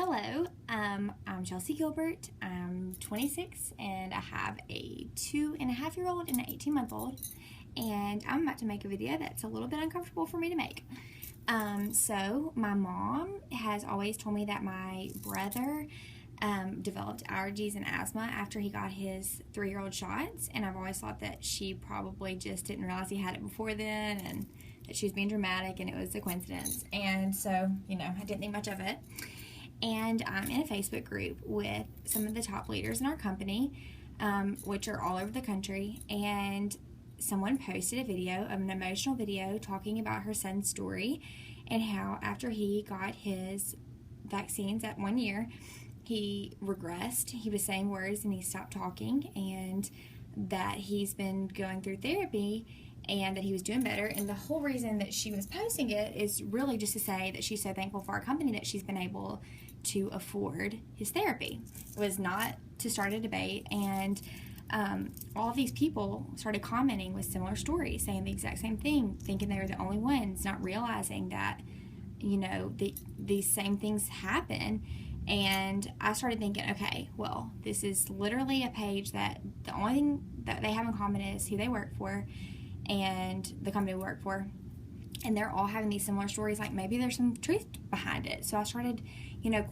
Hello, I'm Chelsea Gilbert. I'm 26 and I have a 2.5-year-old and an 18-month-old, and I'm about to make a video that's a little bit uncomfortable for me to make. So my mom has always told me that my brother developed allergies and asthma after he got his 3-year-old shots, and I've always thought that she probably just didn't realize he had it before then and that she was being dramatic and it was a coincidence. And so, I didn't think much of it. And I'm in a Facebook group with some of the top leaders in our company, which are all over the country, and someone posted a video, an emotional video, talking about her son's story and how after he got his vaccines at 1 year, he regressed. He was saying words and he stopped talking, and that he's been going through therapy and that he was doing better. And the whole reason that she was posting it is really just to say that she's so thankful for our company that she's been able to afford his therapy. It was not to start a debate, and all of these people started commenting with similar stories, saying the exact same thing, thinking they were the only ones, not realizing that, these same things happen. And I started thinking, okay, well, this is literally a page that the only thing that they have in common is who they work for and the company we work for. And they're all having these similar stories, like maybe there's some truth behind it. So I started,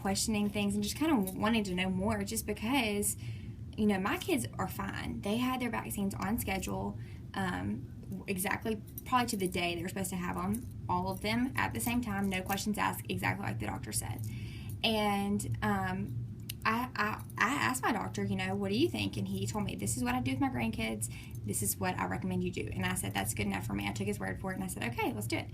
questioning things and just kind of wanting to know more, just because, my kids are fine. They had their vaccines on schedule, exactly, probably to the day they were supposed to have them, all of them at the same time, no questions asked, exactly like the doctor said. And I asked my doctor, what do you think? And he told me, this is what I do with my grandkids. This is what I recommend you do. And I said, that's good enough for me. I took his word for it, and I said, okay, let's do it.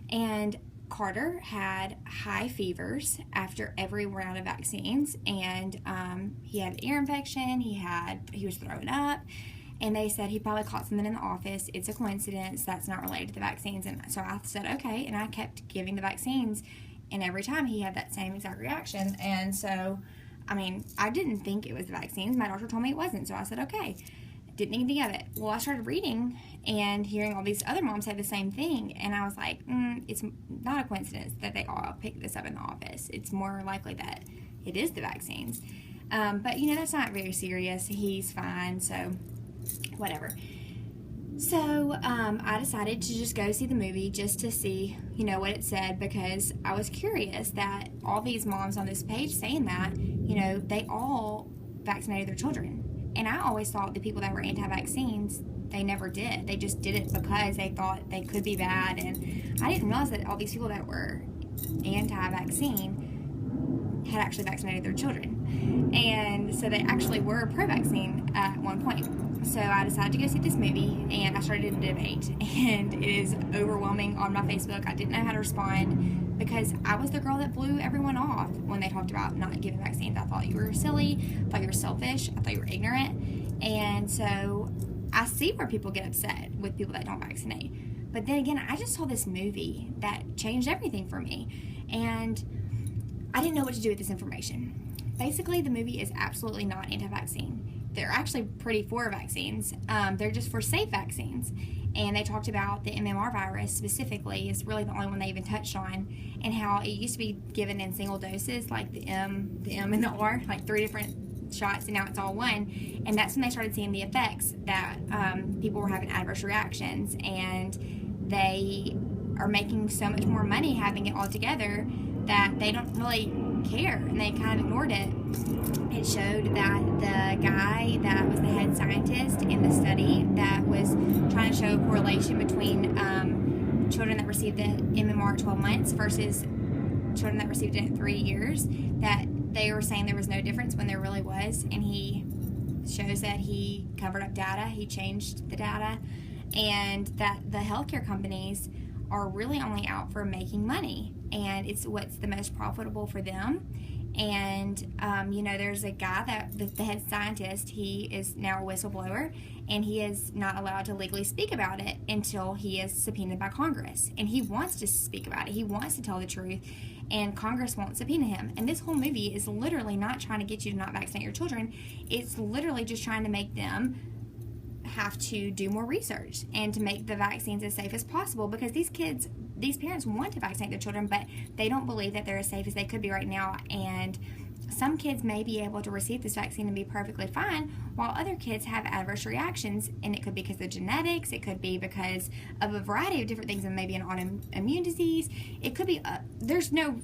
And Carter had high fevers after every round of vaccines, and he had ear infection. He was throwing up, and they said he probably caught something in the office. It's a coincidence. That's not related to the vaccines. And so I said, okay, and I kept giving the vaccines, and every time he had that same exact reaction. And so, I didn't think it was the vaccines. My doctor told me it wasn't, so I said, okay. Didn't think anything of it. Well, I started reading and hearing all these other moms say the same thing, and I was like, it's not a coincidence that they all picked this up in the office. It's more likely that it is the vaccines. But, that's not very serious. He's fine, so whatever. So I decided to just go see the movie just to see, what it said, because I was curious that all these moms on this page saying that, they all vaccinated their children. And I always thought the people that were anti-vaccines, they never did. They just did it because they thought they could be bad. And I didn't realize that all these people that were anti-vaccine had actually vaccinated their children. And so they actually were pro-vaccine at one point. So I decided to go see this movie, and I started a debate. And it is overwhelming on my Facebook. I didn't know how to respond because I was the girl that blew everyone off when they talked about not giving vaccines. I thought you were silly. I thought you were selfish. I thought you were ignorant. And so I see where people get upset with people that don't vaccinate. But then again, I just saw this movie that changed everything for me. And I didn't know what to do with this information. Basically, the movie is absolutely not anti-vaccine. They're actually pretty for vaccines. They're just for safe vaccines. And they talked about the MMR virus specifically is really the only one they even touched on, and how it used to be given in single doses, like the M and the R, like 3 different shots, and now it's all one. And that's when they started seeing the effects that people were having adverse reactions, and they are making so much more money having it all together that they don't really care, and they kind of ignored it. It showed that the guy that was the head scientist in the study that was trying to show a correlation between children that received the MMR at 12 months versus children that received it at 3 years, that they were saying there was no difference when there really was. And he shows that he covered up data, he changed the data, and that the healthcare companies are really only out for making money, and it's what's the most profitable for them. And there's a guy that the head scientist, he is now a whistleblower, and he is not allowed to legally speak about it until he is subpoenaed by Congress. And he wants to speak about it. He wants to tell the truth, and Congress won't subpoena him. And this whole movie is literally not trying to get you to not vaccinate your children. It's literally just trying to make them have to do more research and to make the vaccines as safe as possible, because these kids these parents want to vaccinate their children, but they don't believe that they're as safe as they could be right now. And some kids may be able to receive this vaccine and be perfectly fine, while other kids have adverse reactions, and it could be because of genetics, it could be because of a variety of different things, and maybe an autoimmune disease. It could be there's no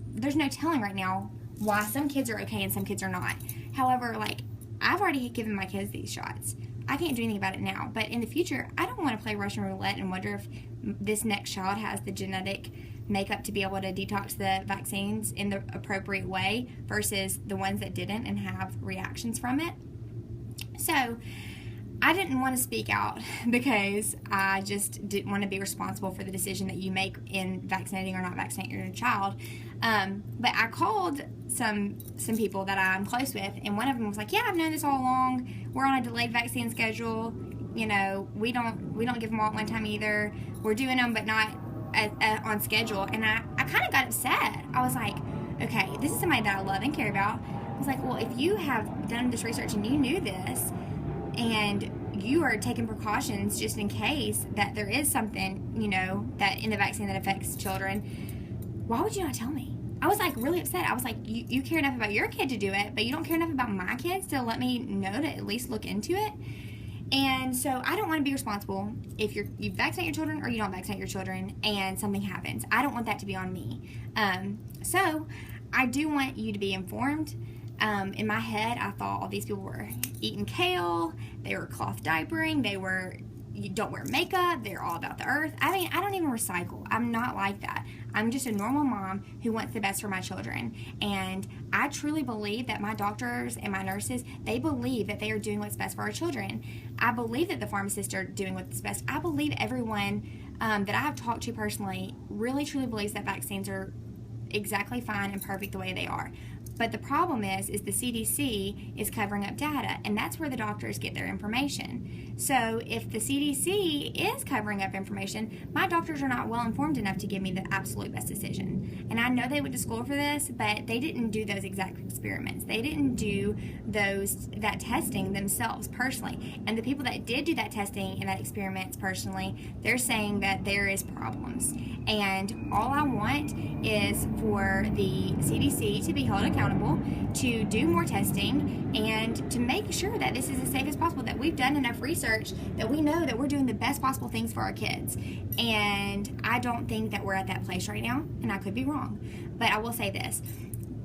telling right now why some kids are okay and some kids are not. However, like, I've already given my kids these shots. I can't do anything about it now, but in the future, I don't want to play Russian roulette and wonder if this next child has the genetic makeup to be able to detox the vaccines in the appropriate way versus the ones that didn't and have reactions from it. So I didn't want to speak out because I just didn't want to be responsible for the decision that you make in vaccinating or not vaccinating your child. But I called some people that I'm close with, and one of them was like, yeah, I've known this all along. We're on a delayed vaccine schedule. You know, we don't give them all at one time either. We're doing them, but not on schedule. And I kind of got upset. I was like, okay, this is somebody that I love and care about. I was like, well, if you have done this research and you knew this, and you are taking precautions just in case that there is something, you know, that in the vaccine that affects children, why would you not tell me? I was like really upset. I was like, you care enough about your kid to do it, but you don't care enough about my kids to let me know to at least look into it. And so I don't want to be responsible if you vaccinate your children or you don't vaccinate your children and something happens. I don't want that to be on me. So I do want you to be informed. In my head, I thought all these people were eating kale, they were cloth diapering, you don't wear makeup, they're all about the earth. I mean, I don't even recycle. I'm not like that. I'm just a normal mom who wants the best for my children. And I truly believe that my doctors and my nurses, they believe that they are doing what's best for our children. I believe that the pharmacists are doing what's best. I believe everyone that I have talked to personally really truly believes that vaccines are exactly fine and perfect the way they are. But the problem is the CDC is covering up data, and that's where the doctors get their information. So if the CDC is covering up information, my doctors are not well informed enough to give me the absolute best decision. And I know they went to school for this, but they didn't do those exact experiments. They didn't do that testing themselves personally. And the people that did do that testing and that experiments personally, they're saying that there is problems. And all I want is for the CDC to be held accountable, to do more testing, and to make sure that this is as safe as possible, that we've done enough research that we know that we're doing the best possible things for our kids. And I don't think that we're at that place right now, and I could be wrong. But I will say this.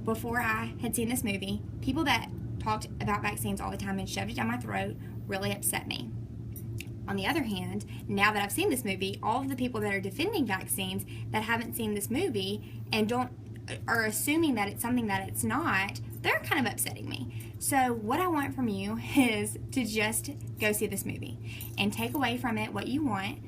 Before I had seen this movie, people that talked about vaccines all the time and shoved it down my throat really upset me. On the other hand, now that I've seen this movie, all of the people that are defending vaccines that haven't seen this movie and are assuming that it's something that it's not, they're kind of upsetting me. So what I want from you is to just go see this movie and take away from it what you want.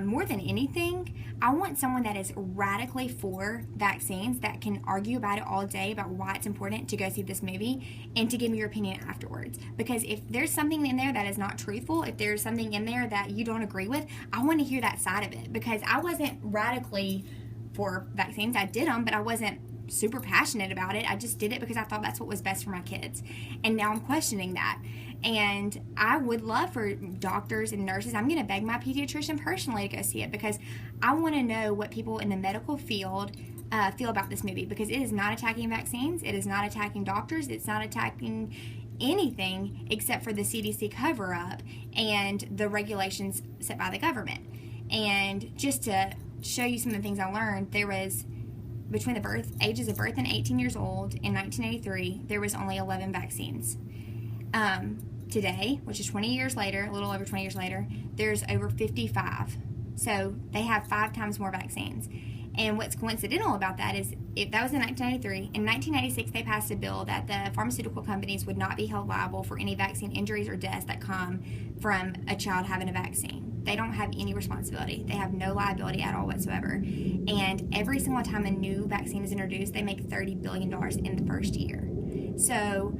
More than anything, I want someone that is radically for vaccines, that can argue about it all day about why it's important, to go see this movie and to give me your opinion afterwards. Because if there's something in there that is not truthful, if there's something in there that you don't agree with, I want to hear that side of it. Because I wasn't radically for vaccines. I did them, but I wasn't super passionate about it. I just did it because I thought that's what was best for my kids. And now I'm questioning that. And I would love for doctors and nurses, I'm going to beg my pediatrician personally to go see it, because I want to know what people in the medical field feel about this movie, because it is not attacking vaccines. It is not attacking doctors. It's not attacking anything except for the CDC cover-up and the regulations set by the government. And just to show you some of the things I learned, there was, between the ages of birth and 18 years old in 1983, there was only 11 vaccines. Today, which is 20 years later, a little over 20 years later, there's over 55. So they have 5 times more vaccines. And what's coincidental about that is, if that was in 1993, in 1996 they passed a bill that the pharmaceutical companies would not be held liable for any vaccine injuries or deaths that come from a child having a vaccine. They don't have any responsibility. They have no liability at all whatsoever. And every single time a new vaccine is introduced, they make $30 billion in the first year. So,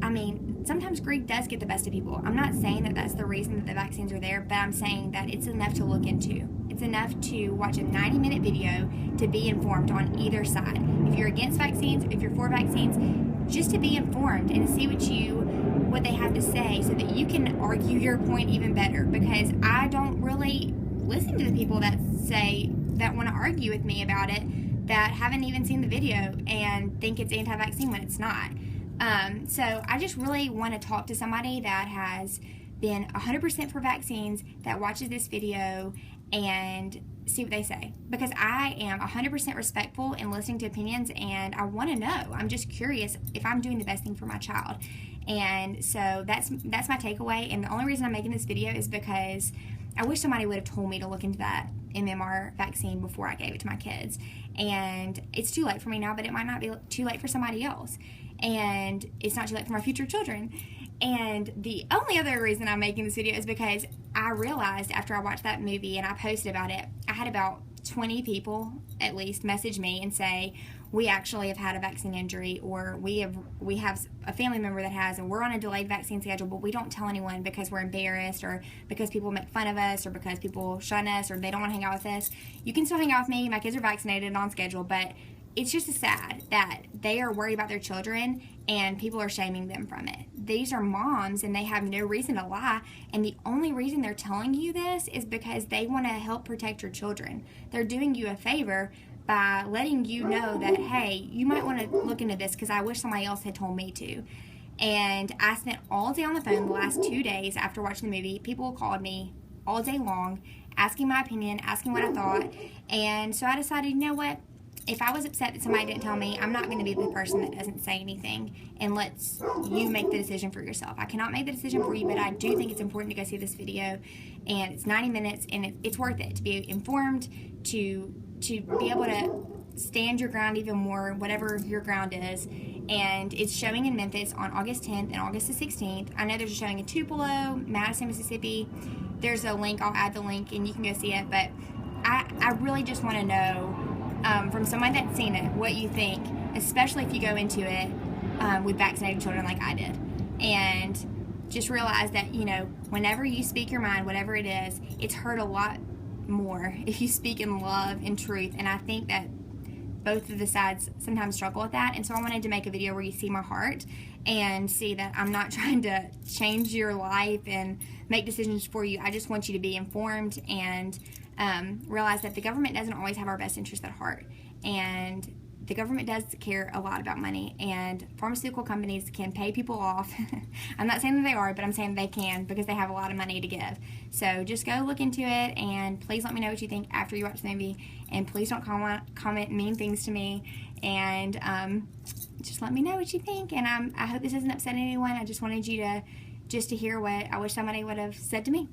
I mean, sometimes greed does get the best of people. I'm not saying that that's the reason that the vaccines are there, but I'm saying that it's enough to look into. It's enough to watch a 90-minute video to be informed on either side. If you're against vaccines, if you're for vaccines, just to be informed and see what they have to say, so that you can argue your point even better. Because I don't really listen to the people that say that want to argue with me about it that haven't even seen the video and think it's anti-vaccine when it's not. So I just really want to talk to somebody that has been 100% for vaccines, that watches this video, and see what they say, because I am 100% respectful in listening to opinions, and I want to know. I'm just curious if I'm doing the best thing for my child. And so that's my takeaway. And the only reason I'm making this video is because I wish somebody would have told me to look into that MMR vaccine before I gave it to my kids. And it's too late for me now, but it might not be too late for somebody else. And it's not too late for my future children. And the only other reason I'm making this video is because I realized after I watched that movie and I posted about it, I had about 20 people at least message me and say, we actually have had a vaccine injury, or we have a family member that has, and we're on a delayed vaccine schedule, but we don't tell anyone because we're embarrassed, or because people make fun of us, or because people shun us, or they don't want to hang out with us. You can still hang out with me. My kids are vaccinated and on schedule, but it's just sad that they are worried about their children and people are shaming them from it. These are moms and they have no reason to lie, and the only reason they're telling you this is because they want to help protect your children. They're doing you a favor by letting you know that, hey, you might want to look into this because I wish somebody else had told me to. And I spent all day on the phone the last 2 days after watching the movie. People called me all day long asking my opinion, asking what I thought. And so I decided, you know what? If I was upset that somebody didn't tell me, I'm not going to be the person that doesn't say anything and lets you make the decision for yourself. I cannot make the decision for you, but I do think it's important to go see this video. And it's 90 minutes, and it's worth it to be informed, to be able to stand your ground even more, whatever your ground is. And it's showing in Memphis on August 10th and August the 16th. I know there's a showing in Tupelo, Madison, Mississippi. There's a link. I'll add the link, and you can go see it. But I really just want to know from someone that's seen it what you think, especially if you go into it with vaccinated children like I did. And just realize that, you know, whenever you speak your mind, whatever it is, it's hurt a lot more if you speak in love and truth. And I think that both of the sides sometimes struggle with that. And so I wanted to make a video where you see my heart and see that I'm not trying to change your life and make decisions for you. I just want you to be informed and realize that the government doesn't always have our best interest at heart. And the government does care a lot about money, and pharmaceutical companies can pay people off. I'm not saying that they are, but I'm saying they can, because they have a lot of money to give. So just go look into it, and please let me know what you think after you watch the movie. And please don't comment mean things to me. And just let me know what you think. And I hope this isn't upsetting anyone. I just wanted you to hear what I wish somebody would have said to me.